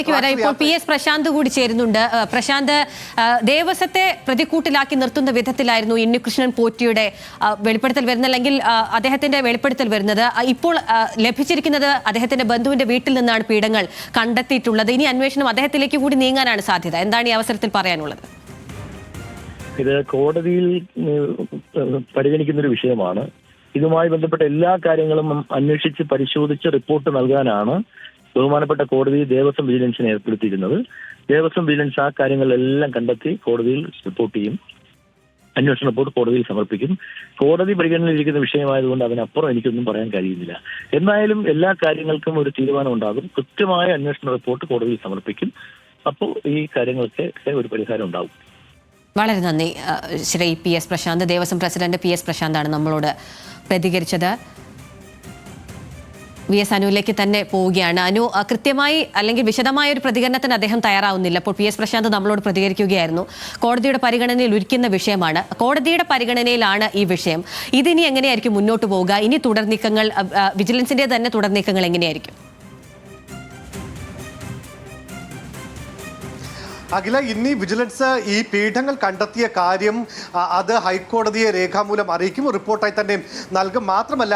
ഇപ്പോൾ പി.എസ്. പ്രശാന്ത് കൂടി ചേരുന്നുണ്ട്. പ്രശാന്ത്, ദേവസ്വത്തെ പ്രതിക്കൂട്ടിലാക്കി നിർത്തുന്ന വിധത്തിലായിരുന്നു ഉണ്ണികൃഷ്ണൻ പോറ്റിയുടെ വെളിപ്പെടുത്തൽ വരുന്നത്, അല്ലെങ്കിൽ അദ്ദേഹത്തിന്റെ വെളിപ്പെടുത്തൽ വരുന്നത്. ഇപ്പോൾ ലഭിച്ചിരിക്കുന്നത് അദ്ദേഹത്തിന്റെ ബന്ധുവിന്റെ വീട്ടിൽ നിന്നാണ് പീഡനങ്ങൾ കണ്ടെത്തിയിട്ടുള്ളത്. ഇനി അന്വേഷണം അദ്ദേഹത്തിലേക്ക് കൂടി നീങ്ങാനാണ് സാധ്യത. എന്താണ് ഈ അവസരത്തിൽ പറയാനുള്ളത്? ഇത് കോടതിയിൽ പരിഗണിക്കുന്ന ഒരു വിഷയമാണ്. ഇതുമായി ബന്ധപ്പെട്ട എല്ലാ കാര്യങ്ങളും അന്വേഷിച്ച് പരിശോധിച്ച് റിപ്പോർട്ട് നൽകാനാണ് ബഹുമാനപ്പെട്ട കോടതി ദേവസ്വം വിജിലൻസിനെ ഏർപ്പെടുത്തിയിരുന്നത്. ദേവസ്വം വിജിലൻസ് ആ കാര്യങ്ങളെല്ലാം കണ്ടെത്തി കോടതിയിൽ റിപ്പോർട്ട് ചെയ്യും. അന്വേഷണ റിപ്പോർട്ട് കോടതിയിൽ സമർപ്പിക്കും. കോടതി പരിഗണനയിലിരിക്കുന്ന വിഷയമായതുകൊണ്ട് അതിനപ്പുറം എനിക്കൊന്നും പറയാൻ കഴിയുന്നില്ല. എന്തായാലും എല്ലാ കാര്യങ്ങൾക്കും ഒരു തീരുമാനം ഉണ്ടാകും. കൃത്യമായ അന്വേഷണ റിപ്പോർട്ട് കോടതിയിൽ സമർപ്പിക്കും. അപ്പോൾ ഈ കാര്യങ്ങൾക്ക് ഒരു പരിഹാരം ഉണ്ടാവും. വളരെ നന്ദി Shri PS. Prashant. Devaswom president PS. പ്രശാന്താണ് നമ്മളോട് പ്രതികരിച്ചത്. വി.എസ്. അനുവിലേക്ക് തന്നെ പോവുകയാണ്. അനു, കൃത്യമായി അല്ലെങ്കിൽ വിശദമായ ഒരു പ്രതികരണത്തിന് അദ്ദേഹം തയ്യാറാവുന്നില്ല. അപ്പോൾ പി.എസ്. പ്രശാന്ത് നമ്മളോട് പ്രതികരിക്കുകയായിരുന്നു. കോടതിയുടെ പരിഗണനയിൽ ഇരിക്കുന്ന വിഷയമാണ്. കോടതിയുടെ പരിഗണനയിലാണ് ഈ വിഷയം. ഇതിനി എങ്ങനെയായിരിക്കും മുന്നോട്ട് പോവുക? ഇനി തുടർ നീക്കങ്ങൾ, വിജിലൻസിന്റെ തന്നെ തുടർ നീക്കങ്ങൾ എങ്ങനെയായിരിക്കും? അഖില, ഇനി വിജിലൻസ് ഈ പീഠങ്ങൾ കണ്ടെത്തിയ കാര്യം അത് ഹൈക്കോടതിയെ രേഖാമൂലം അറിയിക്കും, റിപ്പോർട്ടായി തന്നെ നൽകും. മാത്രമല്ല,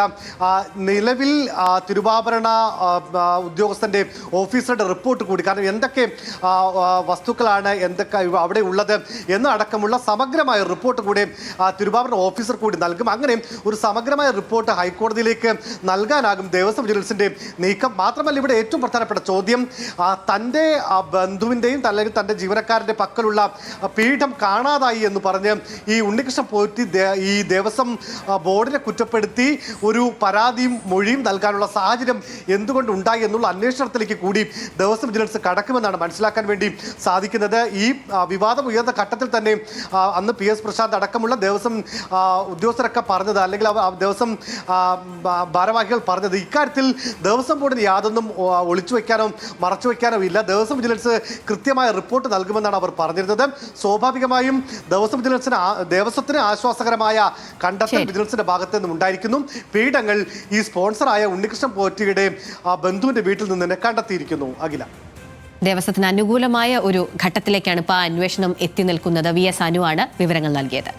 നിലവിൽ തിരുവാഭരണ ഉദ്യോഗസ്ഥന്റെ ഓഫീസറുടെ റിപ്പോർട്ട് കൂടി, കാരണം എന്തൊക്കെ വസ്തുക്കളാണ് എന്തൊക്കെ അവിടെ ഉള്ളത് എന്നടക്കമുള്ള സമഗ്രമായ റിപ്പോർട്ട് കൂടി തിരുവാഭരണ ഓഫീസർ കൂടി നൽകും. അങ്ങനെ ഒരു സമഗ്രമായ റിപ്പോർട്ട് ഹൈക്കോടതിയിലേക്ക് നൽകാനാകും ദേവസ്വം വിജിലൻസിന്റെ നീക്കം. മാത്രമല്ല, ഇവിടെ ഏറ്റവും പ്രധാനപ്പെട്ട ചോദ്യം, തൻ്റെ ബന്ധുവിൻ്റെയും അല്ലെങ്കിൽ തൻ്റെ ജീവനക്കാരൻ്റെ പക്കലുള്ള പീഠം കാണാതായി എന്ന് പറഞ്ഞ് ഈ ഉണ്ണികൃഷ്ണൻ പോറ്റി ഈ ദേവസ്വം ബോർഡിനെ കുറ്റപ്പെടുത്തി ഒരു പരാതിയും മൊഴിയും നൽകാനുള്ള സാഹചര്യം എന്തുകൊണ്ട് ഉണ്ടായി എന്നുള്ള അന്വേഷണത്തിലേക്ക് കൂടി ദേവസ്വം വിജിലൻസ് കടക്കുമെന്നാണ് മനസ്സിലാക്കാൻ വേണ്ടി സാധിക്കുന്നത്. ഈ വിവാദം ഉയർന്ന ഘട്ടത്തിൽ തന്നെ അന്ന് പി.എസ്. പ്രശാന്ത് അടക്കമുള്ള ദേവസ്വം ഉദ്യോഗസ്ഥരൊക്കെ പറഞ്ഞത്, അല്ലെങ്കിൽ ദേവസ്വം ഭാരവാഹികൾ പറഞ്ഞത്, ഇക്കാര്യത്തിൽ ദേവസ്വം ബോർഡിന് യാതൊന്നും ഒളിച്ചു വയ്ക്കാനോ മറച്ചു വയ്ക്കാനോ ഇല്ല. ദേവസ്വം വിജിലൻസ് കൃത്യമായ റിപ്പോർട്ട് നൽകുമെന്നാണ് അവർ പറഞ്ഞിരുന്നത്. സ്വാഭാവികമായും ദേവസ്വത്തിന് ആശ്വാസകരമായ കണ്ടെത്തൽ വിജിലൻസിന്റെ ഭാഗത്ത് നിന്നും ഉണ്ടായിരിക്കുന്നു. പീഠങ്ങൾ ഈ സ്പോൺസറായ ഉണ്ണികൃഷ്ണൻ പോറ്റിയുടെ ബന്ധുവിന്റെ വീട്ടിൽ നിന്ന് തന്നെ കണ്ടെത്തിയിരിക്കുന്നു. അഖില, ദേവസ്വത്തിന് അനുകൂലമായ ഒരു ഘട്ടത്തിലേക്കാണ് ഇപ്പോൾ അന്വേഷണം എത്തി നിൽക്കുന്നത്. വി.എസ്. അനുവാണ് വിവരങ്ങൾ നൽകിയത്.